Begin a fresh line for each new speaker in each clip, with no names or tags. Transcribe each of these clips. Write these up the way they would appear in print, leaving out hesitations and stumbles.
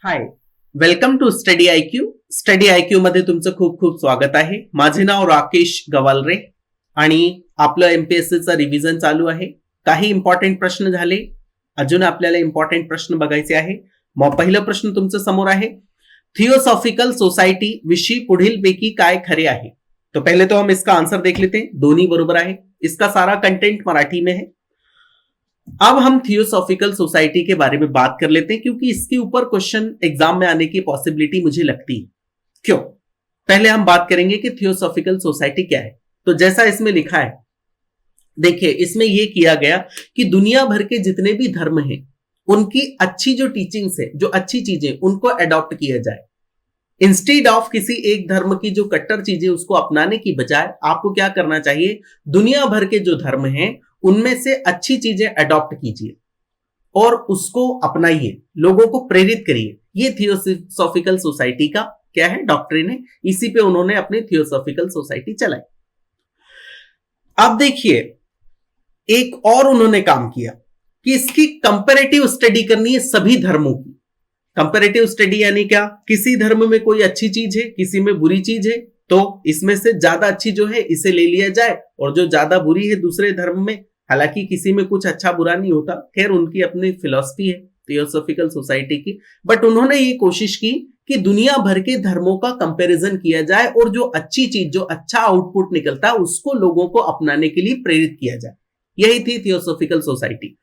Hi, welcome to study IQ. Study IQ मध्ये तुमचं खूप खूप स्वागत आहे. माझे नाव राकेश गवालरे आणि आपलं एमपीएससीचं रिव्हिजन चालू आहे. काही इम्पॉर्टंट प्रश्न झाले, अजून आपल्याला इम्पॉर्टंट प्रश्न बघायचे आहे. मग पहिला प्रश्न तुमच्या समोर आहे, थियोसॉफिकल सोसाइटी विषयी पुढील पैकी काय खरे आहे. तो पहले तो हम इसका आंसर देख लेते हैं. दोनों बरोबर आहे. इसका सारा कंटेंट मराठी में है. अब हम थियोसॉफिकल सोसाइटी के बारे में बात कर लेते हैं क्योंकि इसके ऊपर क्वेश्चन एग्जाम में आने की पॉसिबिलिटी मुझे लगती है. क्यों? पहले हम बात करेंगे कि थियोसॉफिकल सोसाइटी क्या है. तो जैसा इसमें लिखा है, देखिए इसमें यह किया गया कि दुनिया भर के जितने भी धर्म हैं उनकी अच्छी जो टीचिंग्स है, जो अच्छी चीजें, उनको अडॉप्ट किया जाए. इंस्टेड ऑफ किसी एक धर्म की जो कट्टर चीजें उसको अपनाने की बजाय आपको क्या करना चाहिए, दुनिया भर के जो धर्म हैं उनमें से अच्छी चीजें अडॉप्ट कीजिए और उसको अपनाइए, लोगों को प्रेरित करिए. ये थियोसॉफिकल सोसाइटी का क्या है, डॉक्ट्रिन है. इसी पे उन्होंने अपनी थियोसॉफिकल सोसाइटी चलाई. अब देखिए एक और उन्होंने काम किया कि इसकी कंपैरेटिव स्टडी करनी है सभी धर्मों की. कंपैरेटिव स्टडी यानी क्या, किसी धर्म में कोई अच्छी चीज है, किसी में बुरी चीज है, तो इसमें से ज्यादा अच्छी जो है इसे ले लिया जाए और जो ज्यादा बुरी है दूसरे धर्म में, हालांकि किसी में कुछ अच्छा बुरा नहीं होता, खैर उनकी अपनी फिलॉसफी है थियोसॉफिकल सोसाइटी की. बट उन्होंने ये कोशिश की कि दुनिया भर के धर्मों का कंपैरिजन किया जाए और जो अच्छी चीज, जो अच्छा आउटपुट निकलता है उसको लोगों को अपनाने के लिए प्रेरित किया जाए. यही थी थियोसॉफिकल सोसाइटी.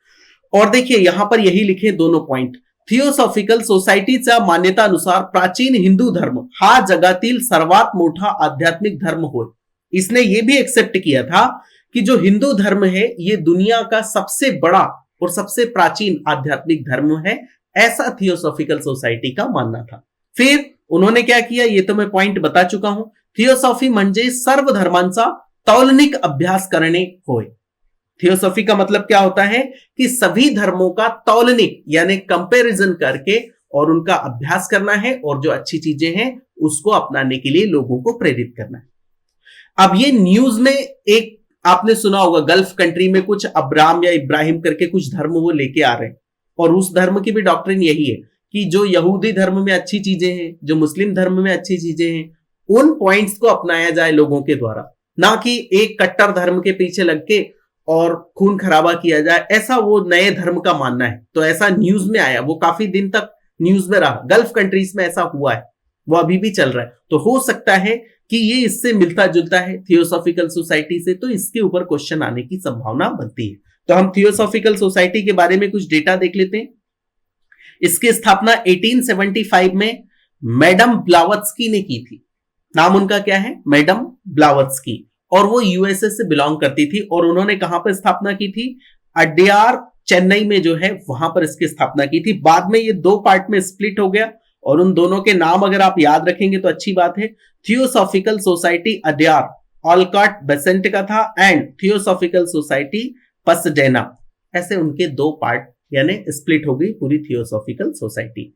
और देखिए यहां पर यही लिखे दोनों पॉइंट. थियोसॉफिकल सोसायटीच्या मान्यतानुसार प्राचीन हिंदू धर्म हा जगातील सर्वात मोठा आध्यात्मिक धर्म होय. इसने ये भी एक्सेप्ट किया था कि जो हिंदू धर्म है ये दुनिया का सबसे बड़ा और सबसे प्राचीन आध्यात्मिक धर्म है, ऐसा थियोसॉफिकल सोसाइटी का मानना था. फिर उन्होंने क्या किया, ये तो मैं पॉइंट बता चुका हूं. थियोसॉफी म्हणजे सर्व धर्मांचा तौलनिक अभ्यास करणे होय. थियोसॉफी का मतलब क्या होता है कि सभी धर्मों का तौलनिक यानी कंपैरिजन करके और उनका अभ्यास करना है और जो अच्छी चीजें हैं उसको अपनाने के लिए लोगों को प्रेरित करना है. अब ये न्यूज में एक आपने सुना होगा, गल्फ कंट्री में कुछ अब्राम या इब्राहिम करके कुछ धर्म वो लेके आ रहे हैं और उस धर्म की भी डॉक्ट्रिन यही है कि जो यहूदी धर्म में अच्छी चीजें हैं, जो मुस्लिम धर्म में अच्छी चीजें हैं, उन पॉइंट्स को अपनाया जाए लोगों के द्वारा, ना कि एक कट्टर धर्म के पीछे लग के और खून खराबा किया जाए. ऐसा वो नए धर्म का मानना है. तो ऐसा न्यूज में आया, वो काफी दिन तक न्यूज में रहा. गल्फ कंट्रीज में ऐसा हुआ है, वो अभी भी चल रहा है. तो हो सकता है कि ये इससे मिलता जुलता है थियोसॉफिकल सोसाइटी से, तो इसके ऊपर क्वेश्चन आने की संभावना बनती है. तो हम थियोसॉफिकल सोसाइटी के बारे में कुछ डेटा देख लेते हैं. इसकी स्थापना 1875 में मैडम ब्लावत्स्की ने की थी. नाम उनका क्या है, मैडम ब्लावत्स्की, और वो यूएसए से बिलोंग करती थी. और उन्होंने कहां पर स्थापना की थी, अड्यार चेन्नई में जो है वहां पर इसकी स्थापना की थी. बाद में ये दो पार्ट में स्प्लिट हो गया और उन दोनों के नाम अगर आप याद रखेंगे तो अच्छी बात है. Theosophical society Adyar Olcott Besant का था एंड थियोसॉफिकल सोसाइटी पसडेना. ऐसे उनके दो पार्ट यानी स्प्लिट हो गई पूरी थियोसॉफिकल सोसाइटी.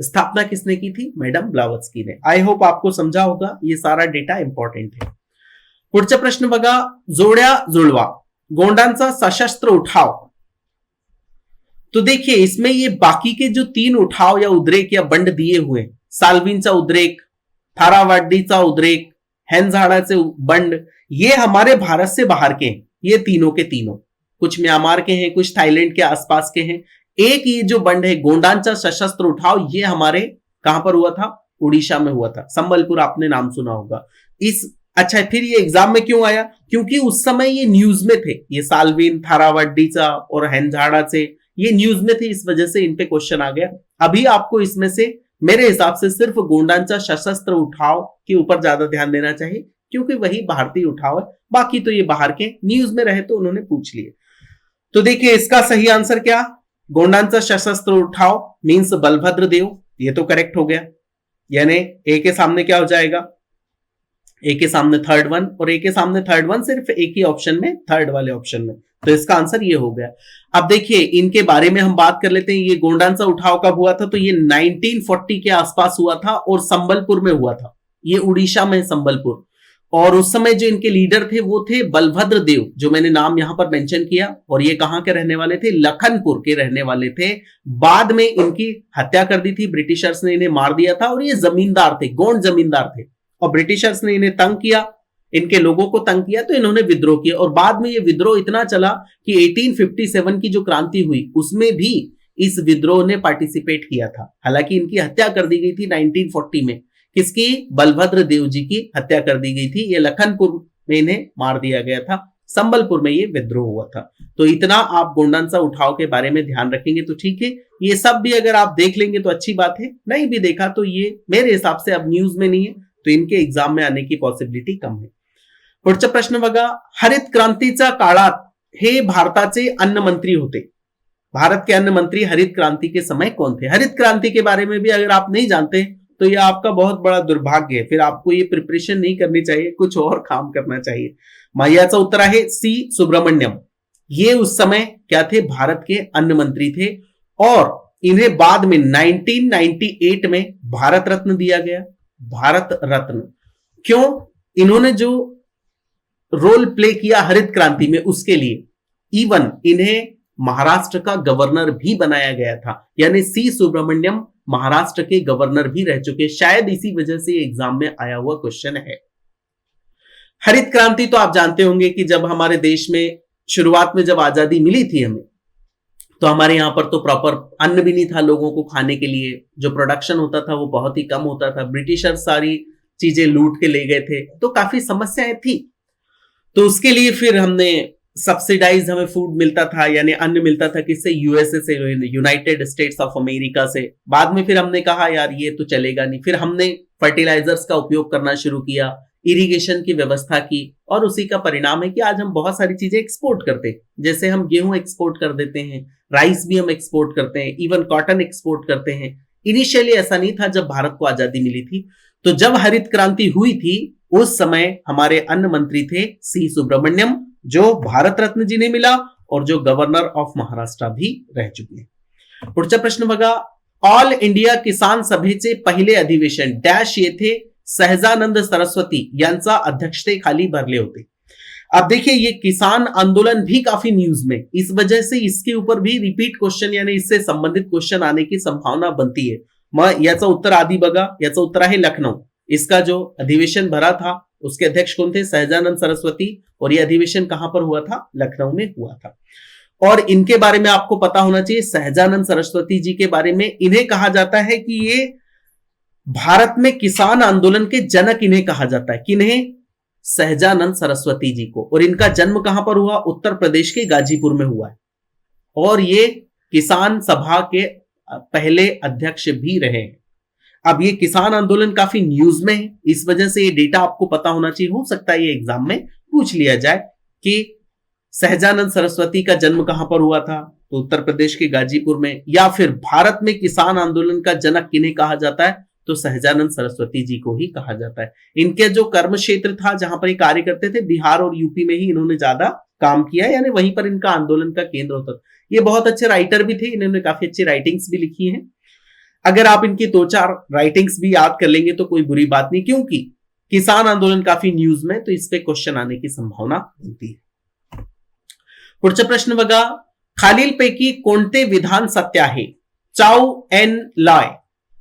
स्थापना किसने की थी, मैडम ब्लावत्स्की ने. आई होप आपको समझा होगा, ये सारा डेटा इंपॉर्टेंट है. पुढचा प्रश्न बघा, जोड्या जुळवा, गोंडांचा सशस्त्र उठाव. तो देखिए इसमें ये बाकी के जो तीन उठाव या उद्रेक या बंड दिए हुए, साल्विनचा उद्रेक, थारावाडीचा उद्रेक, हेनझाड़ाचे बंड, ये हमारे भारत से बाहर के हैं. ये तीनों के तीनों कुछ म्यांमार के हैं, कुछ थाईलैंड के आसपास के हैं. एक ये जो बंड है गोंडांचा सशस्त्र उठाव, ये हमारे कहां पर हुआ था, उड़ीसा में हुआ था. संबलपुर आपने नाम सुना होगा. अच्छा फिर ये एग्जाम में क्यों आया, क्योंकि उस समय ये न्यूज में थे, ये साल्विन, थारावाडीचा और हेनझाड़ाचे ये न्यूज में थे, इस वजह से इन पे क्वेश्चन आ गया. अभी आपको इसमें से मेरे हिसाब से सिर्फ गोंडांचा सशस्त्र उठाव के ऊपर ज्यादा ध्यान देना चाहिए क्योंकि वही भारतीय उठाव है. बाकी तो ये बाहर के न्यूज में रहे तो उन्होंने पूछ लिए. तो देखिए इसका सही आंसर क्या, गोंडांचा सशस्त्र उठाव मीन्स बलभद्र देव. ये तो करेक्ट हो गया, यानी ए के सामने क्या हो जाएगा, ए के सामने थर्ड वन और ए के सामने थर्ड वन सिर्फ एक ही ऑप्शन में, थर्ड वाले ऑप्शन में. तो इसका आंसर ये हो गया. अब देखिए इनके बारे में हम बात कर लेते हैं. ये गोंडांचा उठाव कब हुआ था, तो ये 1940 के आसपास हुआ था और संबलपुर में हुआ था. ये उड़ीसा में संबलपुर. और उस समय जो इनके लीडर थे वो थे बलभद्र देव, जो मैंने नाम यहां पर मेंशन किया, और ये कहां के रहने वाले थे? लखनपुर के रहने वाले थे। बाद में इनकी हत्या कर दी थी, ब्रिटिशर्स ने इन्हें मार दिया था, और ये जमींदार थे, गोंड जमींदार थे, और ब्रिटिशर्स ने इन्हें तंग किया, इनके लोगों को तंग किया, तो इन्होंने विद्रोह किया। और बाद में ये विद्रोह इतना चला कि 1857 की जो क्रांति हुई उसमें भी इस विद्रोह ने पार्टिसिपेट किया था। हालांकि इनकी हत्या कर दी गई थी 1940 में। किसकी? बलभद्र देव जी की हत्या कर दी गई थी। ये लखनपुर में इन्हें मार दिया गया था, संबलपुर में ये विद्रोह हुआ था। तो इतना आप गोंडनसा उठाव के बारे में ध्यान रखेंगे तो ठीक है। ये सब भी अगर आप देख लेंगे तो अच्छी बात है, नहीं भी देखा तो ये मेरे हिसाब से अब न्यूज में नहीं है, तो इनके एग्जाम में आने की पॉसिबिलिटी कम है। पुढचा प्रश्न बघा, हरित क्रांतीच्या काळात हे भारताचे अन्न मंत्री होते। भारत के अन्न मंत्री हरित क्रांति के समय कौन थे? हरित क्रांति के बारे में भी अगर आप नहीं जानते तो यह आपका बहुत बड़ा दुर्भाग्य है, फिर आपको ये प्रिपरेशन नहीं करनी चाहिए, कुछ और काम करना चाहिए। याचा उत्तर आहे सी सुब्रमण्यम। ये उस समय क्या थे? भारत के अन्न मंत्री थे, और इन्हें बाद में 1998 में भारत रत्न दिया गया। भारत रत्न क्यों? इन्होंने जो रोल प्ले किया हरित क्रांति में उसके लिए। इवन इन्हें महाराष्ट्र का गवर्नर भी बनाया गया था, यानी सी सुब्रमण्यम महाराष्ट्र के गवर्नर भी रह चुके। शायद इसी वजह से एग्जाम में आया हुआ क्वेश्चन है। हरित क्रांति तो आप जानते होंगे कि जब हमारे देश में शुरुआत में जब आजादी मिली थी हमें, तो हमारे यहां पर तो प्रॉपर अन्न भी नहीं था लोगों को खाने के लिए, जो प्रोडक्शन होता था वो बहुत ही कम होता था, ब्रिटिशर सारी चीजें लूट के ले गए थे, तो काफी समस्याएं थी। तो उसके लिए फिर हमने सब्सिडाइज हमें फूड मिलता था, यानी अन्न मिलता था, किससे? यूएसए से, यूनाइटेड स्टेट्स ऑफ अमेरिका से। बाद में फिर हमने कहा यार ये तो चलेगा नहीं, फिर हमने फर्टिलाइजर्स का उपयोग करना शुरू किया, इरिगेशन की व्यवस्था की, और उसी का परिणाम है कि आज हम बहुत सारी चीजें एक्सपोर्ट करते हैं। जैसे हम गेहूं एक्सपोर्ट कर देते हैं, राइस भी हम एक्सपोर्ट करते हैं, इवन कॉटन एक्सपोर्ट करते हैं। इनिशियली ऐसा नहीं था जब भारत को आजादी मिली थी। तो जब हरित क्रांति हुई थी उस समय हमारे अन्न मंत्री थे सी सुब्रमण्यम, जो भारत रत्न जी ने मिला और जो गवर्नर ऑफ महाराष्ट्र भी रह चुके हैं। पुढचा प्रश्न बघा, ऑल इंडिया किसान सभेचे पहिले अधिवेशन डॅश येथे सहजानंद सरस्वती यांचा अध्यक्षतेखाली भरले होते। अब देखिए ये किसान आंदोलन भी काफी न्यूज में, इस वजह से इसके ऊपर भी रिपीट क्वेश्चन यानी इससे संबंधित क्वेश्चन आने की संभावना बनती है। मग याचं उत्तर आधी बघा, याचं उत्तर आहे लखनऊ। इसका जो अधिवेशन भरा था उसके अध्यक्ष कौन थे? सहजानंद सरस्वती, और यह अधिवेशन कहां पर हुआ था? लखनऊ में हुआ था। और इनके बारे में आपको पता होना चाहिए, सहजानंद सरस्वती जी के बारे में इन्हें कहा जाता है कि ये भारत में किसान आंदोलन के जनक इन्हें कहा जाता है। किन्हें? सहजानंद सरस्वती जी को। और इनका जन्म कहां पर हुआ? उत्तर प्रदेश के गाजीपुर में हुआ है, और ये किसान सभा के पहले अध्यक्ष भी रहे। अब ये किसान आंदोलन काफी न्यूज में है, इस वजह से ये डेटा आपको पता होना चाहिए। हो सकता है ये एग्जाम में पूछ लिया जाए कि सहजानंद सरस्वती का जन्म कहां पर हुआ था, तो उत्तर प्रदेश के गाजीपुर में। या फिर भारत में किसान आंदोलन का जनक किन्हें कहा जाता है, तो सहजानंद सरस्वती जी को ही कहा जाता है। इनके जो कर्म क्षेत्र था जहां पर ये कार्य करते थे, बिहार और यूपी में ही इन्होंने ज्यादा काम किया, यानी वहीं पर इनका आंदोलन का केंद्र होता था। ये बहुत अच्छे राइटर भी थे, इन्होंने काफी अच्छी राइटिंग्स भी लिखी हैं। अगर आप इनकी 2-4 राइटिंग्स भी याद कर लेंगे तो कोई बुरी बात नहीं, क्योंकि किसान आंदोलन काफी न्यूज में, तो इस पे क्वेश्चन आने की संभावना बनती है। पुढचा प्रश्न बघा, खालीलपैकी कोणते विधान सत्य आहे? चाऊ एन लाय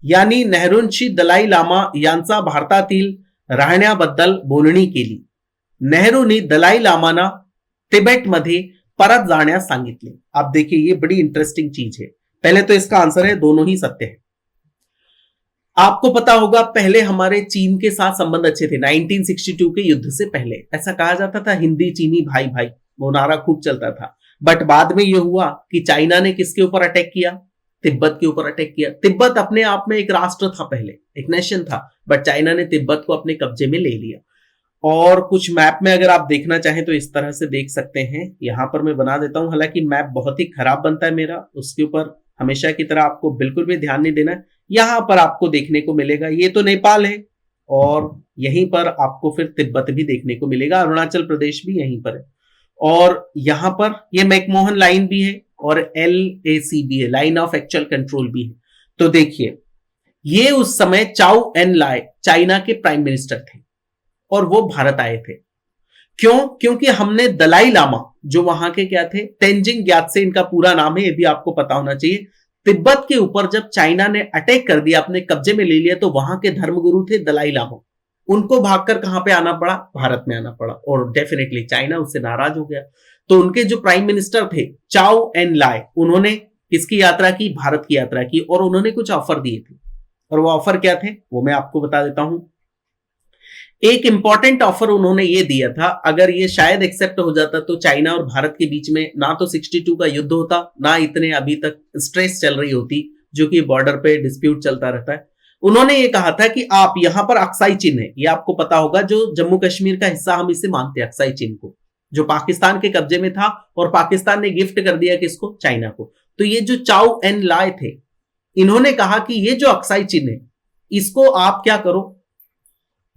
यांनी नेहरूंची दलाई लामा यांचा भारतातील राहण्याबद्दल बोलणी केली। नेहरूंनी दलाई लामांना तिबेटमध्ये परत जाण्यास सांगितले। आप देखिए ये बड़ी इंटरेस्टिंग चीज है। पहले तो इसका आंसर है दोनों ही सत्य है। आपको पता होगा पहले हमारे चीन के साथ संबंध अच्छे थे, 1962 के युद्ध से पहले। ऐसा कहा जाता था हिंदी चीनी भाई भाई, वो नारा खूब चलता था। बट बाद में यह हुआ कि चाइना ने किसके ऊपर अटैक किया? तिब्बत के ऊपर अटैक किया। तिब्बत अपने आप में एक राष्ट्र था, पहले एक नेशन था, बट चाइना ने तिब्बत को अपने कब्जे में ले लिया। और कुछ मैप में अगर आप देखना चाहें तो इस तरह से देख सकते हैं, यहां पर मैं बना देता हूं। हालांकि मैप बहुत ही खराब बनता है मेरा, उसके ऊपर हमेशा की तरह आपको बिल्कुल भी ध्यान नहीं देना है। यहां पर आपको देखने को मिलेगा, ये तो नेपाल है, और यहीं पर आपको फिर तिब्बत भी देखने को मिलेगा, अरुणाचल प्रदेश भी यहीं पर है, और यहां पर ये मैकमोहन लाइन भी है और LAC भी है, लाइन ऑफ एक्चुअल कंट्रोल भी है। तो देखिए ये उस समय चाउ एन लाय चाइना के प्राइम मिनिस्टर थे, और वो भारत आए थे। क्यों? क्योंकि हमने दलाई लामा, जो वहां के क्या थे, तेंजिंग ग्यात्से इनका पूरा नाम है, ये भी आपको पता होना चाहिए। तिब्बत के ऊपर जब चाइना ने अटैक कर दिया, अपने कब्जे में ले लिया, तो वहां के धर्मगुरु थे दलाई लामा। उनको भागकर कहां पे आना पड़ा? भारत में आना पड़ा। और डेफिनेटली चाइना उससे नाराज हो गया। तो उनके जो प्राइम मिनिस्टर थे चाओ एन लाय, उन्होंने किसकी यात्रा की? भारत की यात्रा की। और उन्होंने कुछ ऑफर दिए थे, और वो ऑफर क्या थे वो मैं आपको बता देता हूं। एक इंपॉर्टेंट ऑफर उन्होंने ये दिया था, अगर ये शायद एक्सेप्ट हो जाता तो चाइना और भारत के बीच में ना तो 62 का युद्ध होता, ना इतने अभी तक स्ट्रेस चल रही होती, जो कि बॉर्डर पे डिस्प्यूट चलता रहता है। उन्होंने ये कहा था कि आप यहां पर अक्साई चिन्ह है, ये आपको पता होगा, जो जम्मू कश्मीर का हिस्सा हम इसे मानते हैं, अक्साई चिन्ह को, जो पाकिस्तान के कब्जे में था और पाकिस्तान ने गिफ्ट कर दिया किसको? चाइना को। तो ये जो चाओ एन लाय थे, इन्होंने कहा कि ये जो अक्साई चिन्ह है, इसको आप क्या करो,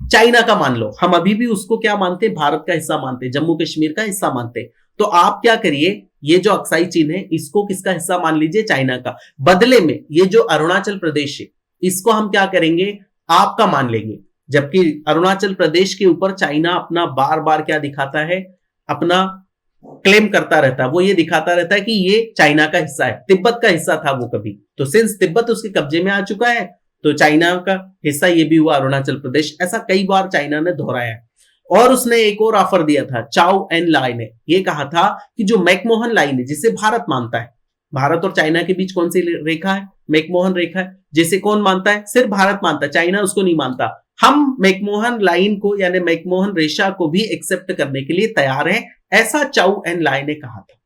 चाइना का मान लो। हम अभी भी उसको क्या मानते हैं? भारत का हिस्सा मानते हैं, जम्मू कश्मीर का हिस्सा मानते हैं। तो आप क्या करिए, ये जो अक्साई चिन्ह है, इसको किसका हिस्सा मान लीजिए? चाइना का। बदले में ये जो अरुणाचल प्रदेश है, इसको हम क्या करेंगे? आपका मान लेंगे। जबकि अरुणाचल प्रदेश के ऊपर चाइना अपना बार बार क्या दिखाता है? अपना क्लेम करता रहता है। वो ये दिखाता रहता है कि ये चाइना का हिस्सा है, तिब्बत का हिस्सा था वो कभी। तो सिंस तिब्बत उसके कब्जे में आ चुका है, तो चाइना का हिस्सा ये भी हुआ अरुणाचल प्रदेश। ऐसा कई बार चाइना ने दोहराया है। और उसने एक और ऑफर दिया था, चाओ एन लाय ने ये कहा था कि जो मैकमोहन लाइन है, जिसे भारत मानता है, भारत और चाइना के बीच कौन सी रेखा है? मैकमोहन रेखा है, जिसे कौन मानता है? सिर्फ भारत मानता है, चाइना उसको नहीं मानता। हम मैकमोहन लाइन को यानी मैकमोहन रेखा को भी एक्सेप्ट करने के लिए तैयार हैं, ऐसा चाओ एन लाय ने कहा था।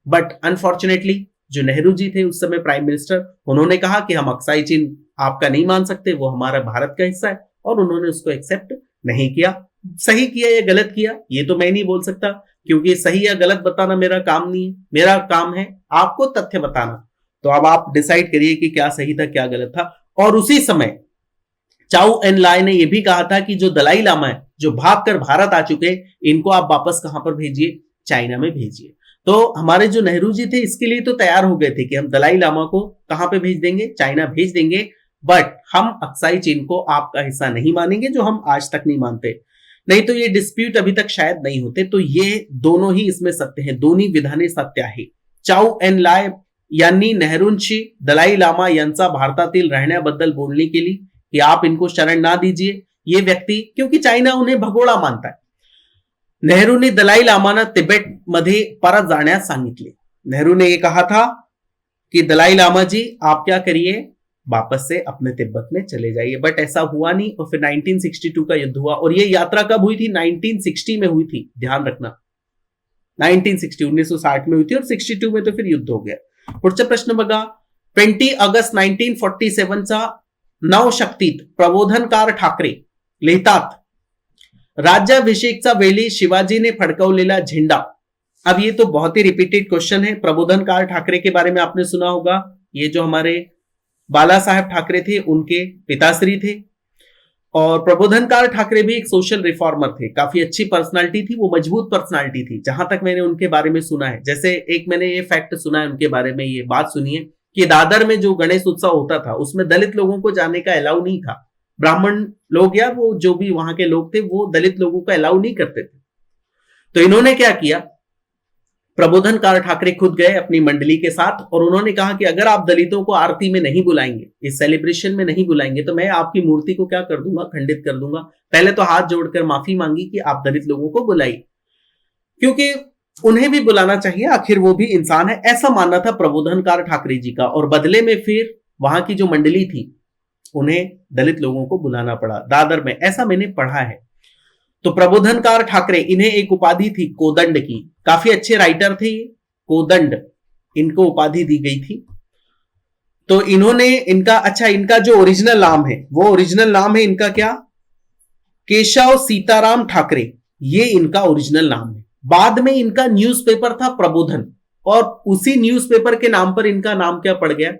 बट अनफॉर्चुनेटली जो नेहरू जी थे उस समय प्राइम मिनिस्टर, उन्होंने कहा कि हम अक्साई चिन्ह आपका नहीं मान सकते, वो हमारा भारत का हिस्सा है, और उन्होंने उसको एक्सेप्ट नहीं किया। सही किया या गलत किया ये तो मैं नहीं बोल सकता, क्योंकि सही या गलत बताना मेरा काम नहीं है। मेरा काम है आपको तथ्य बताना। तो अब आप डिसाइड करिए कि क्या सही था क्या गलत था। और उसी समय चाओ एन लाय ने यह भी कहा था कि जो दलाई लामा है, जो भागकर भारत आ चुके, इनको आप वापस कहां पर भेजिए? चाइना में भेजिए। तो हमारे जो नेहरू जी थे इसके लिए तो तैयार हो गए थे कि हम दलाई लामा को कहां पे भेज देंगे? चाइना भेज देंगे। बट हम अक्साई चिन्ह को आपका हिस्सा नहीं मानेंगे, जो हम आज तक नहीं मानते। नहीं तो ये डिस्प्यूट अभी तक शायद नहीं होते। तो ये दोनों ही इसमें सत्य हैं, दोनों विधाने सत्य आहे। चाओ एन लाय यांनी नेहरूंशी दलाई लामा यांचा भारतातील राहण्याबद्दल बोलने के लिए कि आप इनको शरण ना दीजिए, ये व्यक्ति, क्योंकि चाइना उन्हें भगोड़ा मानता है, नेहरूंनी दलाई लामांना तिबेट मध्ये परत जाण्यास सांगितले। नेहरू ने यह कहा था कि दलाई लामा जी आप क्या करिए, वापस से अपने तिब्बत में चले जाइए। बट ऐसा हुआ नहीं, और फिर 1962 का युद्ध हुआ। और ये यात्रा कब हुई थी? 1960 में हुई थी, ध्यान रखना। 1960 में हुई थी, और 62 में तो फिर युद्ध हो गया। पुढचा प्रश्न बघा, 20 ऑगस्ट 1947चा नवशक्तीत प्रबोधनकार ठाकरे लिहितात, राज्याभिषेकचा वेळी शिवाजीने फडकवलेला झेंडा। अब ये तो बहुत ही रिपीटेड क्वेश्चन है। प्रबोधनकार ठाकरे के बारे में आपने सुना होगा, ये जो हमारे बाला साहेब ठाकरे थे उनके पिताश्री थे। और प्रबोधनकार ठाकरे भी एक सोशल रिफॉर्मर थे, काफी अच्छी पर्सनालिटी थी, वो मजबूत पर्सनालिटी थी जहां तक मैंने उनके बारे में सुना है। जैसे एक मैंने ये फैक्ट सुना है उनके बारे में, ये बात सुनिए कि दादर में जो गणेश उत्सव होता था उसमें दलित लोगों को जाने का अलाउ नहीं था। ब्राह्मण लोग या वो जो भी वहां के लोग थे वो दलित लोगों को अलाउ नहीं करते थे। तो इन्होंने क्या किया, प्रबोधनकार ठाकरे खुद गए अपनी मंडली के साथ, और उन्होंने कहा कि अगर आप दलितों को आरती में नहीं बुलाएंगे, इस सेलिब्रेशन में नहीं बुलाएंगे, तो मैं आपकी मूर्ति को क्या कर दूंगा? खंडित कर दूंगा। पहले तो हाथ जोड़कर माफी मांगी कि आप दलित लोगों को बुलाइए, क्योंकि उन्हें भी बुलाना चाहिए, आखिर वो भी इंसान है, ऐसा मानना था प्रबोधनकार ठाकरे जी का। और बदले में फिर वहां की जो मंडली थी उन्हें दलित लोगों को बुलाना पड़ा दादर में, ऐसा मैंने पढ़ा है। तो प्रबोधनकार ठाकरे, इन्हें एक उपाधि थी कोदंड की, काफी अच्छे राइटर थे, कोदंड इनको उपाधि दी गई थी। तो इन्होंने इनका जो ओरिजिनल नाम है, वो ओरिजिनल नाम है इनका क्या? केशव सीताराम ठाकरे, ये इनका ओरिजिनल नाम है। बाद में इनका न्यूज़पेपर था प्रबोधन, और उसी न्यूज़पेपर के नाम पर इनका नाम क्या पड़ गया?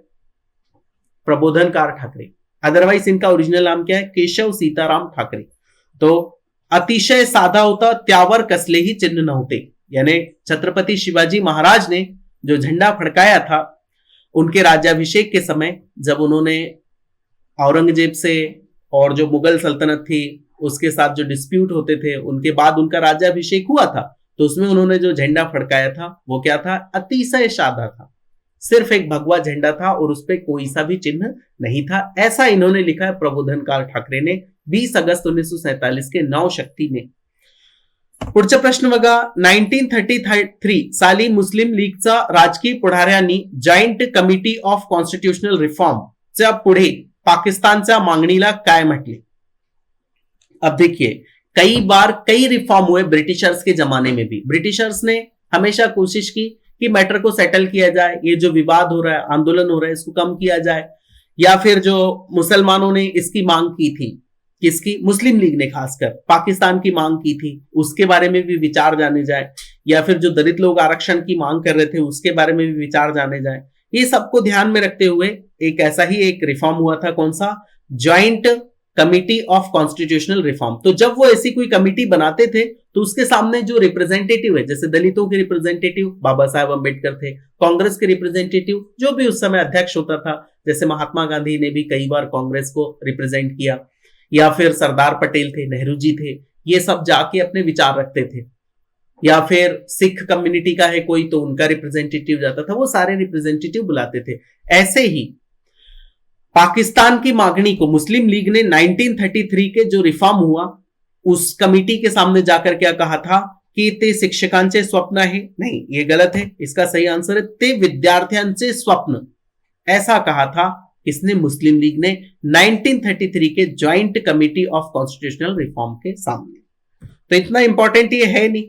प्रबोधनकार ठाकरे। अदरवाइज इनका ओरिजिनल नाम क्या है? केशव सीताराम ठाकरे। तो अतिशय साधा होता, त्यावर कसलेही चिन्ह नव्हते, यानी छत्रपति शिवाजी महाराज ने जो झंडा फड़काया था उनके राज्याभिषेक के समय, जब उन्होंने औरंगजेब से और जो मुगल सल्तनत थी उसके साथ जो डिस्प्यूट होते थे, उनके बाद उनका राज्याभिषेक हुआ था, तो उसमें उन्होंने जो झंडा फड़काया था वो क्या था, अतिशय सादा था, सिर्फ एक भगवा झंडा था और उस पर कोई सा भी चिन्ह नहीं था। ऐसा इन्होंने लिखा है प्रबोधनकार ठाकरे ने 20 अगस्त 1947 के नव शक्ति में। पुढचा प्रश्न बघा, 1933 साली मुस्लिम लीगचा राजकीय पुढाऱ्यांनी जॉइंट कमिटी ऑफ कॉन्स्टिट्यूशनल रिफॉर्मच्या पुढे पाकिस्तानच्या मागणीला काय म्हटले? अब देखिए, कई बार कई रिफॉर्म हुए ब्रिटिशर्स के जमाने में भी। ब्रिटिशर्स ने हमेशा कोशिश की कि मैटर को सेटल किया जाए, ये जो विवाद हो रहा है, आंदोलन हो रहा है, इसको कम किया जाए, या फिर जो मुसलमानों ने इसकी मांग की थी, किसकी, मुस्लिम लीग ने खासकर पाकिस्तान की मांग की थी, उसके बारे में भी विचार जाने जाए, या फिर जो दलित लोग आरक्षण की मांग कर रहे थे उसके बारे में भी विचार जाने जाए। ये सबको ध्यान में रखते हुए एक ऐसा ही एक रिफॉर्म हुआ था, कौन सा, joint committee of constitutional reform. तो जब वो ऐसी कोई कमिटी बनाते थे तो उसके सामने जो रिप्रेजेंटेटिव है, जैसे दलितों के रिप्रेजेंटेटिव बाबा साहेब अंबेडकर थे, कांग्रेस के रिप्रेजेंटेटिव जो भी उस समय अध्यक्ष होता था, जैसे महात्मा गांधी ने भी कई बार कांग्रेस को रिप्रेजेंट किया, या फिर सरदार पटेल थे, नेहरू जी थे, ये सब जाके अपने विचार रखते थे, या फिर सिख कम्युनिटी का है कोई तो उनका रिप्रेजेंटेटिव जाता था, वो सारे रिप्रेजेंटेटिव बुलाते थे। ऐसे ही पाकिस्तान की मांगनी को मुस्लिम लीग ने 1933 के जो रिफॉर्म हुआ उस कमिटी के सामने जाकर क्या कहा था की ते शिक्षकांचे स्वप्न आहे, नहीं ये गलत है, इसका सही आंसर है ते विद्यार्थ्यांचे स्वप्न, ऐसा कहा था किसने, मुस्लिम लीग ने 1933 के joint committee of constitutional reform के सामने। तो इतना इंपॉर्टेंट ये है नहीं,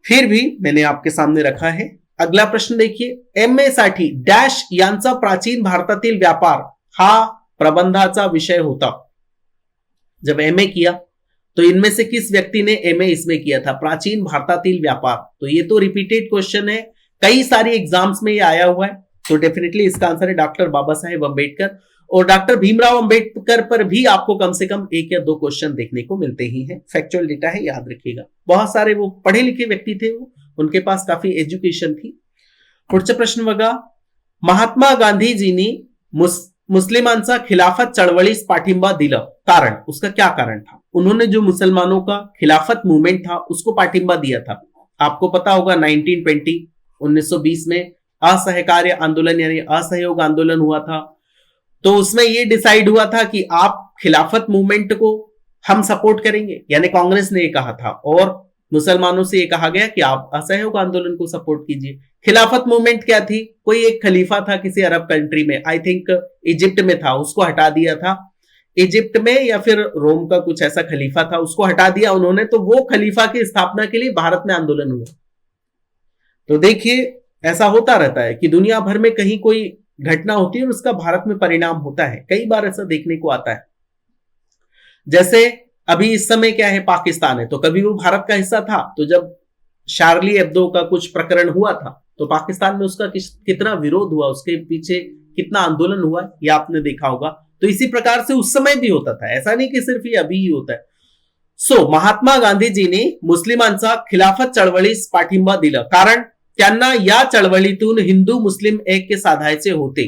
फिर भी मैंने आपके सामने रखा है। अगला प्रश्न देखिए, एमए साठी डॅश यांचा प्राचीन भारतातील व्यापार हा प्रबंधाचा विषय होता। जब एमए किया तो इनमें से किस व्यक्ति ने एमए इसमें किया था, प्राचीन भारतातील व्यापार। तो ये तो रिपीटेड क्वेश्चन है, कई सारी एग्जाम्स में ये आया हुआ है, तो डेफिनेटली इसका आंसर है डॉक्टर बाबा साहेब अंबेडकर। और डॉक्टर भीमराव अंबेडकर पर भी आपको कम से कम 1 या 2 क्वेश्चन देखने को मिलते ही हैं, फैक्चुअल डेटा है, याद रखिएगा। बहुत सारे वो पढ़े लिखे व्यक्ति थे, वो उनके पास काफी एज्युकेशन थी। पुढचा प्रश्न बघा, महात्मा गांधीजींनी मुस्लिमांचा खिलाफत चळवळीस पाठिंबा दिला, कारण, उसका क्या कारण था? उन्होंने जो मुसलमानों का खिलाफत मूवमेंट था उसको पाठिंबा दिया था। आपको पता होगा 1920 में असहकार्य आंदोलन यानी असहयोग आंदोलन हुआ था, तो उसमें यह डिसाइड हुआ था कि आप खिलाफत मूवमेंट को हम सपोर्ट करेंगे, यानी कांग्रेस ने यह कहा था, और मुसलमानों से यह कहा गया कि आप असहयोग आंदोलन को सपोर्ट कीजिए। खिलाफत मूवमेंट क्या थी, कोई एक खलीफा था किसी अरब कंट्री में, आई थिंक इजिप्ट में था, उसको हटा दिया था, इजिप्ट में या फिर रोम का कुछ ऐसा खलीफा था, उसको हटा दिया उन्होंने, तो वो खलीफा की स्थापना के लिए भारत में आंदोलन हुआ। तो देखिए ऐसा होता रहता है कि दुनिया भर में कहीं कोई घटना होती है और उसका भारत में परिणाम होता है, कई बार ऐसा देखने को आता है। जैसे अभी इस समय क्या है, पाकिस्तान है, तो कभी वो भारत का हिस्सा था, तो जब शार्ली एब्दो का कुछ प्रकरण हुआ था तो पाकिस्तान में उसका कितना विरोध हुआ, उसके पीछे कितना आंदोलन हुआ, ये आपने देखा होगा। तो इसी प्रकार से उस समय भी होता था, ऐसा नहीं कि सिर्फ ये अभी ही होता है। सो महात्मा गांधीजींनी मुस्लिमांचा खिलाफत चळवळीस पाठिंबा दिला, कारण त्यांना या चळवळीतून हिंदू मुस्लिम ऐक्य साधायचे होते।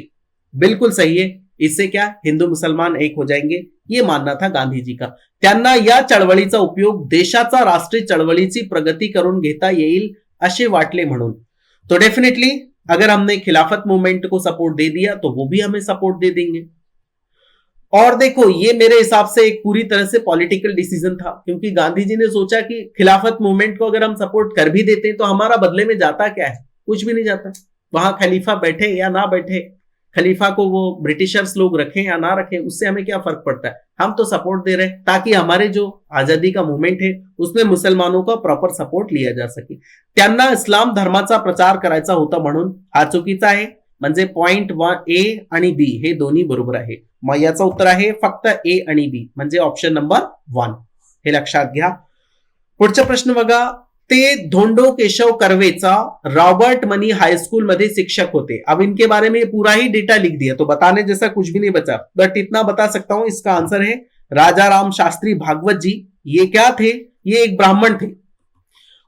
बिल्कुल सही है, इससे क्या हिंदू मुसलमान एक हो जाएंगे, ये मानना था गांधी जी का। त्यांना या चळवळीचा उपयोग देशाचा राष्ट्रीय चळवळीची प्रगती करून घेता येईल असे वाटले म्हणून। तो डेफिनेटली अगर हमने खिलाफत मूवमेंट को सपोर्ट दे दिया तो वो भी हमें सपोर्ट दे देंगे। और देखो ये मेरे हिसाब से एक पूरी तरह से पॉलिटिकल डिसीजन था, क्योंकि गांधी जी ने सोचा कि खिलाफत मूवमेंट को अगर हम सपोर्ट कर भी देते हैं तो हमारा बदले में जाता क्या है, कुछ भी नहीं जाता। वहां खलीफा बैठे या ना बैठे, खलीफा को वो ब्रिटिशर्स लोग रखें या ना रखें, उससे हमें क्या फर्क पड़ता है, हम तो सपोर्ट दे रहे हैं ताकि हमारे जो आजादी का मूवमेंट है उसमें मुसलमानों का प्रॉपर सपोर्ट लिया जा सके। त्यांना इस्लाम धर्माचा प्रचार करायचा होता म्हणून हा चुकीचा आहे, म्हणजे पॉइंट ए आणि बी हे दोन्ही बरोबर आहे। मग याचं उत्तर आहे फक्त ए आणि बी, म्हणजे ऑप्शन नंबर 1, हे लक्षात घ्या। पुढचा प्रश्न बघा, ते धोंडो केशव कर्वेचा रॉबर्ट मनी हाई स्कूल मध्ये शिक्षक होते। अब इनके बारे में पूरा ही डेटा लिख दिया, तो बताने जैसा कुछ भी नहीं बचा, बट इतना बता सकता हूं, इसका आंसर है राजा राम शास्त्री भागवत जी। ये क्या थे, ये एक ब्राह्मण थे।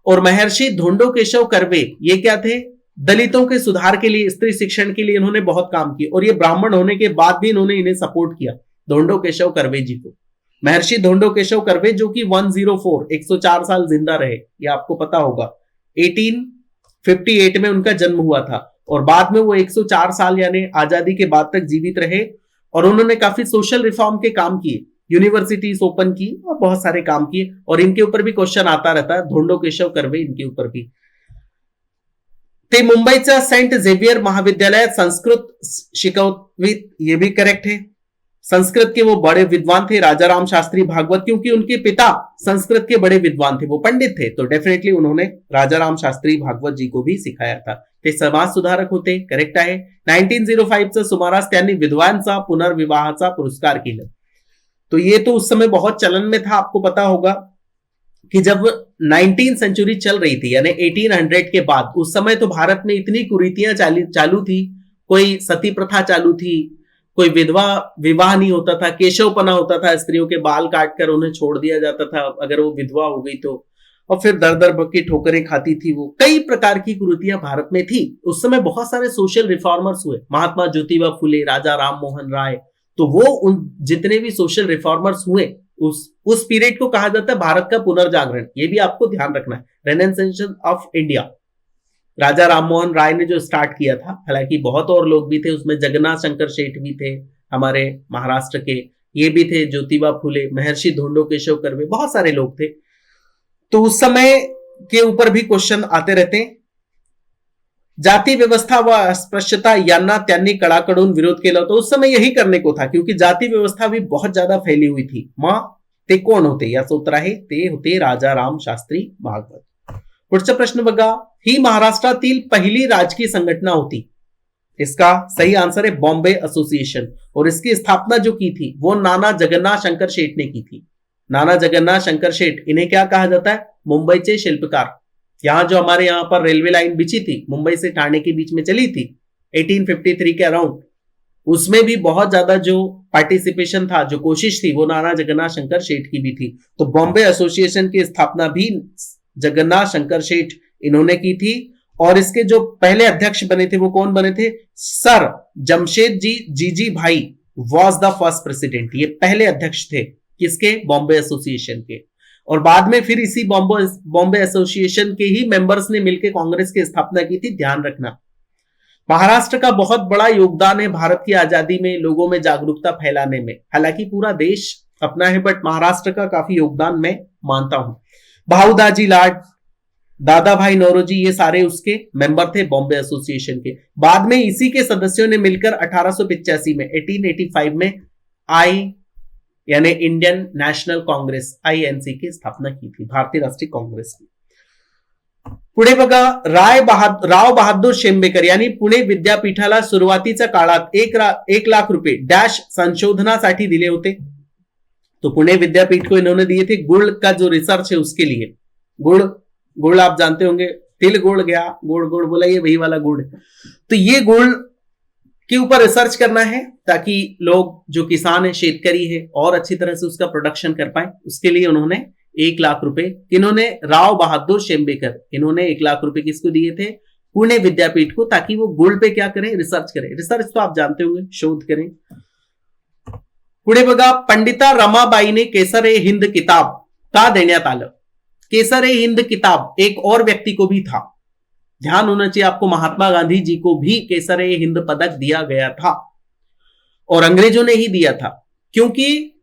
और महर्षि धोंडो केशव कर्वे ये क्या थे, दलितों के सुधार के लिए, स्त्री शिक्षण के लिए इन्होंने बहुत काम किया, और ये ब्राह्मण होने के बाद भी इन्होंने इन्हें सपोर्ट किया, धोंडो केशव कर्वे जी को। महर्षि धोंडो केशव कर्वे जो कि 104 साल जिंदा रहे, ये आपको पता होगा। 1858 में उनका जन्म हुआ था और बाद में वो 104 साल यानी आजादी के बाद तक जीवित रहे और उन्होंने काफी सोशल रिफॉर्म के काम किए, यूनिवर्सिटीज ओपन की और बहुत सारे काम किए और इनके ऊपर भी क्वेश्चन आता रहता है, धोंडो केशव कर्वे इनके ऊपर भी। ते मुंबईच्या सेंट झेवियर महाविद्यालयात संस्कृत शिकवित, ये भी करेक्ट है। संस्कृत के वो बड़े विद्वान थे राजाराम शास्त्री भागवत, क्योंकि उनके पिता संस्कृत के बड़े विद्वान थे, वो पंडित थे, तो डेफिनेटली उन्होंने राजाराम शास्त्री भागवत जी को भी सिखाया था। ते समाज सुधारक होते, करेक्ट आहे। 1905 सुमारास त्यांनी विधवांचा पुनर्विवाहाचा पुरस्कार केला। तो ये तो उस समय बहुत चलन में था, आपको पता होगा कि जब 19वीं सेंचुरी चल रही थी यानी 1800 के बाद, उस समय तो भारत में इतनी कुरीतियां चालू थी, कोई सती प्रथा चालू थी, कोई विधवा विवाह नहीं होता था, केशवपना होता था, स्त्रियों के बाल काटकर उन्हें छोड़ दिया जाता था अगर वो विधवा हो गई तो, और फिर दर दर की ठोकरें खाती थी वो। कई प्रकार की कुरीतियां भारत में थी उस समय। बहुत सारे सोशल रिफॉर्मर्स हुए, महात्मा ज्योतिबा फुले, राजा राम मोहन राय, तो वो उन जितने भी सोशल रिफॉर्मर्स हुए उस पीरियड को कहा जाता है भारत का पुनर्जागरण। ये भी आपको ध्यान रखना है, renaissance of India. Raja Rammohan Roy ने जो स्टार्ट किया था, हालांकि बहुत और लोग भी थे उसमें, जगन्नाथ शंकर शेठ भी थे हमारे महाराष्ट्र के, ये भी थे ज्योतिबा फुले, महर्षि धोंडो केशव कर्वे, बहुत सारे लोग थे। तो उस समय के ऊपर भी क्वेश्चन आते रहते हैं। जाती व्यवस्था व अस्पृश्यता यांना त्यांनी कडाकडून विरोध केला होता। उस समय यही करने को था क्योंकि जाती व्यवस्था भी बहुत ज्यादा फैली हुई थी। मग ते कोण होते, याचं उत्तर आहे ते होते राजाराम शास्त्री भागवत। पुढचा प्रश्न बघा, ही महाराष्ट्रातील पहिली राजकीय संघटना होती। इसका सही आंसर है बॉम्बे एसोसिएशन, और इसकी स्थापना जो की थी वो नाना जगन्नाथ शंकर शेठ ने की थी। नाना जगन्नाथ शंकर शेठ, इन्हें क्या कहा जाता है, मुंबई के शिल्पकार। यहां जो हमारे यहां पर रेलवे लाइन बिछी थी, मुंबई से ठाणे के बीच में चली थी 1853 के अराउंड, उसमें भी बहुत ज्यादा जो पार्टिसिपेशन था, जो कोशिश थी, वो नाना जगन्नाथ शंकर शेठ की भी थी। तो बॉम्बे एसोसिएशन की स्थापना भी जगन्नाथ शंकर शेठ इन्होंने की थी। और इसके जो पहले अध्यक्ष बने थे वो कौन बने थे, सर जमशेद जी जीजी भाई वॉज द फर्स्ट प्रेसिडेंट। ये पहले अध्यक्ष थे किसके, बॉम्बे एसोसिएशन के। और बाद में फिर इसी बॉम्बे एसोसिएशन के ही मेंबर्स ने मिलकर कांग्रेस की स्थापना की थी, ध्यान रखना। महाराष्ट्र का बहुत बड़ा योगदान है भारत की आजादी में, लोगों में जागरूकता फैलाने में। हालांकि पूरा देश अपना है, बट महाराष्ट्र का काफी योगदान मैं मानता हूं। भाऊदाजी लाड, दादा भाई नौरोजी, ये सारे उसके मेंबर थे बॉम्बे एसोसिएशन के। बाद में इसी के सदस्यों ने मिलकर 1885 में 1885 में यानी इंडियन नेशनल कांग्रेस INC की स्थापना की थी, भारतीय राष्ट्रीय कांग्रेस की। पुढे बघा, राव बहादूर शेंबेकर यांनी पुणे विद्यापीठाला सुरुवातीच्या काळात 1 लाख रुपये डॅश संशोधनासाठी दिले होते। तो पुणे विद्यापीठ को इन्होंने दिए थे गुड़ का जो रिसर्च है उसके लिए। गुड़ आप जानते होंगे, तिल गुड़ गया, गुड़ बोला, ये वही वाला गुड़। तो ये गुड़ के ऊपर रिसर्च करना है ताकि लोग जो किसान है, शेतकरी है, और अच्छी तरह से उसका प्रोडक्शन कर पाए। उसके लिए उन्होंने 1 लाख रुपए, इन्होंने राव बहादुर शेंबेकर, इन्होंने 1 लाख रुपए किसको दिए थे, पुणे विद्यापीठ को, ताकि वो गुड़ पे क्या करें, रिसर्च करें। रिसर्च तो आप जानते होंगे, शोध करें। पुढे बघा, पंडिता रमाबाईने केसर ए हिंद किताब का देण्यात आलं। केसर ए हिंद किताब एक और व्यक्ति को भी था, ध्यान होना चाहिए आपको, महात्मा गांधी जी को भी केसर ए हिंद पदक दिया गया था और अंग्रेजों ने ही दिया था। क्योंकि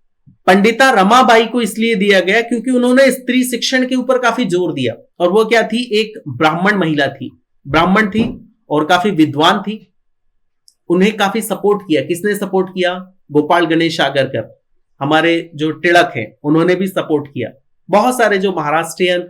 पंडिता रमाबाई को इसलिए दिया गया क्योंकि उन्होंने स्त्री शिक्षण के ऊपर काफी जोर दिया, और वो क्या थी, एक ब्राह्मण महिला थी, ब्राह्मण थी और काफी विद्वान थी। उन्हें काफी सपोर्ट किया। किसने सपोर्ट किया, गोपाल गणेश आगरकर, हमारे जो टिळक हैं, उन्होंने भी सपोर्ट किया। बहुत सारे जो महाराष्ट्रियन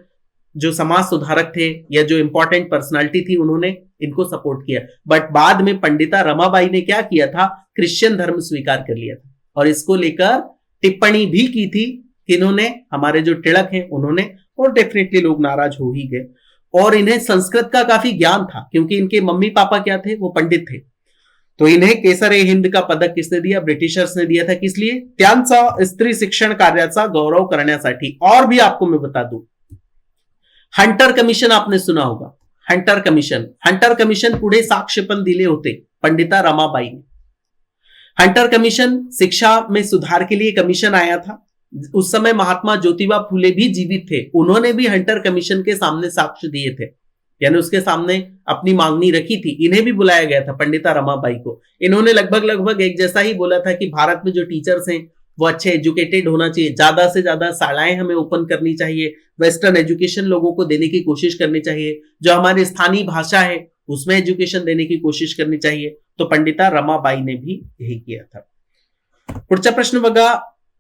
जो समाज सुधारक थे या जो इंपॉर्टेंट पर्सनालिटी थी, उन्होंने इनको सपोर्ट किया। बट बाद में पंडिता रमाबाई ने क्या किया था, क्रिश्चियन धर्म स्वीकार कर लिया था और इसको लेकर टिप्पणी भी की थी कि इन्होंने, हमारे जो टिळक हैं उन्होंने, और डेफिनेटली लोग नाराज हो ही गए। और इन्हें संस्कृत का काफी ज्ञान था क्योंकि इनके मम्मी पापा क्या थे, वो पंडित थे। तो इन्हें केसर ए हिंद का पदक किसने दिया, ब्रिटिशर्स ने दिया था। किस लिए, त्यांचा स्त्री शिक्षण कार्याचा गौरव करण्यासाठी। और भी आपको मैं बता दूं, हंटर कमिशन आपने सुना होगा, हंटर कमिशन पुढे साक्ष्य पण दिले होते पंडिता रमाबाई ने। हंटर कमीशन शिक्षा में सुधार के लिए कमीशन आया था उस समय महात्मा ज्योतिबा फूले भी जीवित थे, उन्होंने भी हंटर कमीशन के सामने साक्ष्य दिए थे, यानी उसके सामने अपनी मांगनी रखी थी। इन्हें भी बुलाया गया था, पंडिता रमाबाई को। इन्होंने लगभग लगभग एक जैसा ही बोला था कि भारत में जो टीचर्स हैं वो अच्छे एजुकेटेड होना चाहिए, ज्यादा से ज्यादा शालाएं हमें ओपन करनी चाहिए, वेस्टर्न एजुकेशन लोगों को देने की कोशिश करनी चाहिए, जो हमारी स्थानीय भाषा है उसमें एजुकेशन देने की कोशिश करनी चाहिए। तो पंडिता रमाबाई ने भी यही किया था। पुढचा प्रश्न बघा,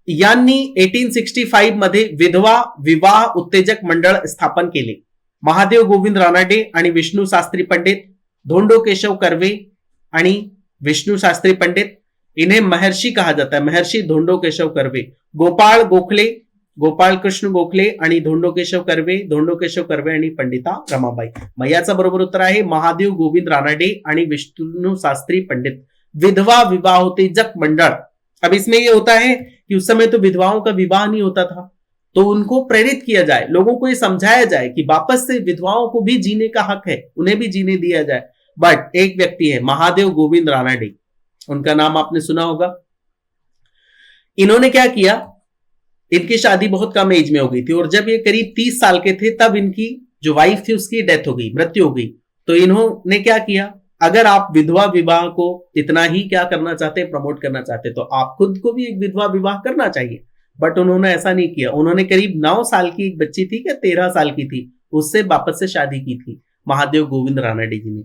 यांनी 1865 मध्ये विधवा विवाह उत्तेजक मंडळ स्थापन केले। महादेव गोविंद रानाडे आणि विष्णू शास्त्री पंडित, धोंडो केशव कर्वे आणि विष्णु शास्त्री पंडित, इन्हें महर्षि कहा जाता है, महर्षि धोंडो केशव कर्वे। गोपाळ गोखले, गोपाळ कृष्ण गोखले आणि धोंडो केशव कर्वे आणि पंडिता रमाबाई। मैयाचं बरोबर उत्तर आहे महादेव गोविंद रानाडे आणि विष्णु शास्त्री पंडित। विधवा विवाहोत्तेजक मंडल, अब इसमें ये होता है कि उस समय तो विधवाओं का विवाह नहीं होता था, तो उनको प्रेरित किया जाए, लोगों को ये समझाया जाए कि वापस से विधवाओं को भी जीने का हक है, उन्हें भी जीने दिया जाए। बट एक व्यक्ति है महादेव गोविंद रानाडे, उनका नाम आपने सुना होगा। इन्होंने क्या किया, इनकी शादी बहुत कम एज में हो गई थी और जब ये करीब 30 साल के थे तब इनकी जो वाइफ थी उसकी डेथ हो गई, मृत्यु हो गई। तो इन्होंने क्या किया, अगर आप विधवा विवाह को इतना ही क्या करना चाहते, प्रमोट करना चाहते, तो आप खुद को भी एक विधवा विवाह करना चाहिए। बट उन्होंने ऐसा नहीं किया। उन्होंने करीब 9 साल की एक बच्ची थी, क्या 13 साल की थी, उससे वापस से शादी की थी महादेव गोविंद रानाडे जी ने।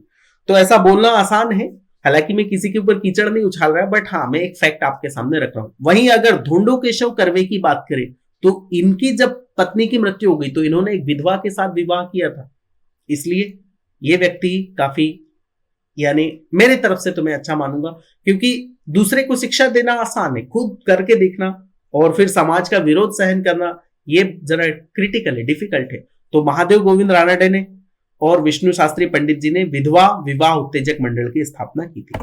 तो ऐसा बोलना आसान है, हालांकि मैं किसी के ऊपर कीचड़ नहीं उछाल रहा, बट हाँ मैं एक फैक्ट आपके सामने रख रहा हूं। वहीं अगर धोंडो केशव कर्वे की बात करें तो इनकी जब पत्नी की मृत्यु हो गई तो इन्होंने एक विधवा के साथ विवाह किया था, इसलिए ये व्यक्ति काफी, यानी मेरे तरफ से तो मैं अच्छा मानूंगा, क्योंकि दूसरे को शिक्षा देना आसान है, खुद करके देखना और फिर समाज का विरोध सहन करना ये जरा क्रिटिकल है, डिफिकल्ट है। तो महादेव गोविंद रानाडे ने और विष्णु शास्त्री पंडित जी ने विधवा विवाह उत्तेजक मंडळ की स्थापना की थी।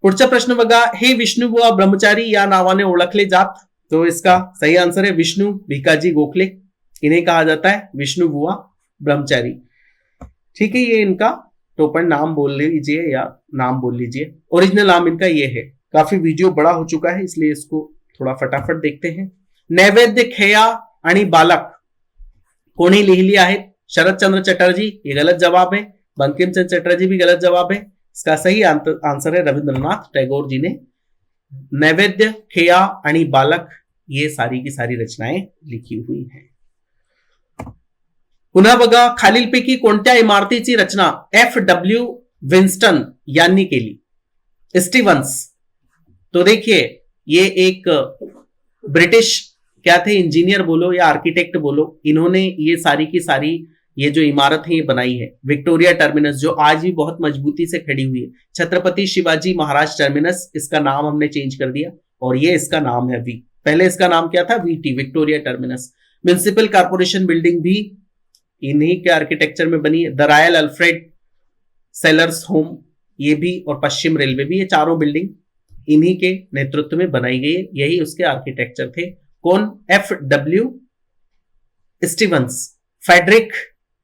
पुढचा प्रश्न बघा, हे विष्णुबुवा ब्रह्मचारी या नावाने ओळखले जात, तो इसका सही आंसर है विष्णु भिकाजी गोखले, इन्हें कहा जाता है विष्णुबुवा ब्रह्मचारी। ठीक है, ये इनका टोपन नाम बोल लीजिए या नाम बोल लीजिए, ओरिजिनल नाम इनका ये है। काफी वीडियो बड़ा हो चुका है इसलिए इसको थोड़ा फटाफट देखते हैं। नैवेद्य खेया आणि बालक कोणी लिहिली आहेत? शरदचंद्र चटर्जी, ये गलत जवाब है। बंकिम चंद्र चटर्जी भी गलत जवाब है। इसका सही आंसर है रविंद्रनाथ टैगोर जी ने नैवेद्य खेया आणि बालक ये सारी की सारी रचनाएं लिखी हुई हैं। पुन्हा बघा, खालीलपैकी कोणत्या इमारतीची रचना F.W. विन्स्टन यांनी केली? स्टीवन्स, तो देखिए ये एक ब्रिटिश क्या थे, इंजीनियर बोलो या आर्किटेक्ट बोलो, इन्होंने ये सारी की सारी ये जो इमारत है ये बनाई है। विक्टोरिया टर्मिनस जो आज भी बहुत मजबूती से खड़ी हुई है, छत्रपति शिवाजी महाराज टर्मिनस, इसका नाम हमने चेंज कर दिया और ये इसका नाम है वी, पहले इसका नाम क्या था, VT, Victoria terminus. Municipal corporation building भी इन्हीं के आर्किटेक्चर में बनी है। The royal Alfred sellers home ये भी, और पश्चिम रेलवे भी, ये चारों बिल्डिंग इन्हीं के नेतृत्व में बनाई गई है, यही उसके आर्किटेक्चर थे। कौन? F.W. स्टीवंस, फेडरिक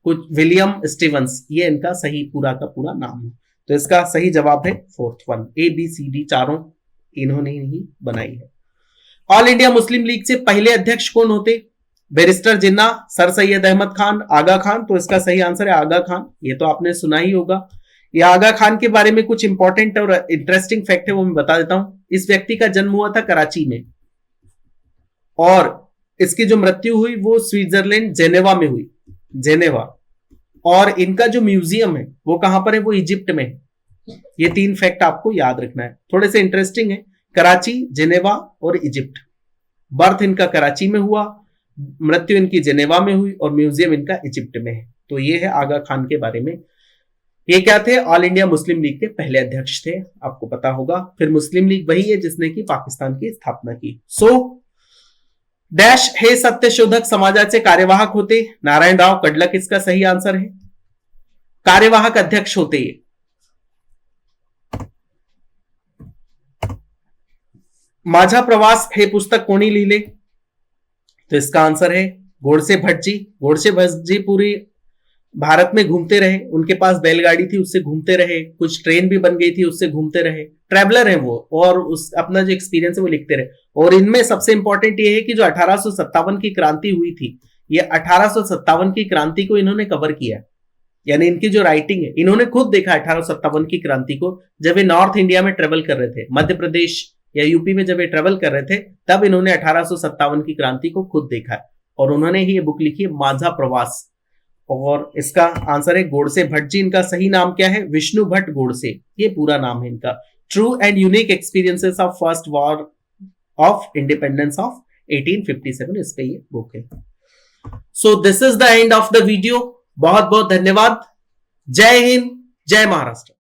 कुछ विलियम स्टीवंस, ये इनका सही पूरा का पूरा नाम है। तो इसका सही जवाब है 4th वन, ABCD चारों इन्होंने ही बनाई है। ऑल इंडिया मुस्लिम लीग से पहले अध्यक्ष कौन होते? बैरिस्टर जिन्ना, सर सैयद अहमद खान, आगा खान, तो इसका सही आंसर है आगा खान, ये तो आपने सुना ही होगा। ये आगा खान के बारे में कुछ इंपॉर्टेंट और इंटरेस्टिंग फैक्ट है वो मैं बता देता हूं। इस व्यक्ति का जन्म हुआ था कराची में और इसकी जो मृत्यु हुई वो स्विट्जरलैंड जेनेवा में हुई, जेनेवा। और इनका जो म्यूजियम है वो कहां पर है? वो इजिप्ट में है। ये 3 फैक्ट आपको याद रखना है, थोड़े से इंटरेस्टिंग है। कराची, जेनेवा और इजिप्ट। बर्थ इनका कराची में हुआ, मृत्यु इनकी जेनेवा में हुई और म्यूजियम इनका इजिप्ट में है। तो ये है आगा खान के बारे में। ये क्या थे? ऑल इंडिया मुस्लिम लीग के पहले अध्यक्ष थे, आपको पता होगा। फिर मुस्लिम लीग वही है जिसने की पाकिस्तान की स्थापना की। सो डैश हे सत्यशोधक समाजाचे कार्यवाहक होते? नारायणराव कडलक इसका सही आंसर है। कार्यवाहक अध्यक्ष होते ये। माझा प्रवास हे पुस्तक कोणी लिहिले? तो इसका आंसर है गोडसे भटजी। गोडसे भटजी पूरी भारत में घूमते रहे, उनके पास बैलगाड़ी थी उससे घूमते रहे, कुछ ट्रेन भी बन गई थी उससे घूमते रहे, ट्रैवलर है वो, और उस अपना जो एक्सपीरियंस है वो लिखते रहे। और इनमें सबसे इंपॉर्टेंट ये है कि जो 1857 की क्रांति हुई थी, ये 1857 की क्रांति को इन्होंने कवर किया, यानी इनकी जो राइटिंग है, इन्होंने खुद देखा 1857 की क्रांति को, जब ये नॉर्थ इंडिया में ट्रेवल कर रहे थे, मध्य प्रदेश या यूपी में जब ये ट्रेवल कर रहे थे, तब इन्होंने 1857 की क्रांति को खुद देखा, और उन्होंने ही ये बुक लिखी है माझा प्रवास। और इसका आंसर है गोडसे भट्ट जी। इनका सही नाम क्या है? विष्णु भट्ट गोडसे, ये पूरा नाम है इनका। True and unique experiences of first war of independence of 1857, इस पे ये बुक है। So this is the end of the video. बहुत बहुत धन्यवाद। जय हिंद, जय महाराष्ट्र।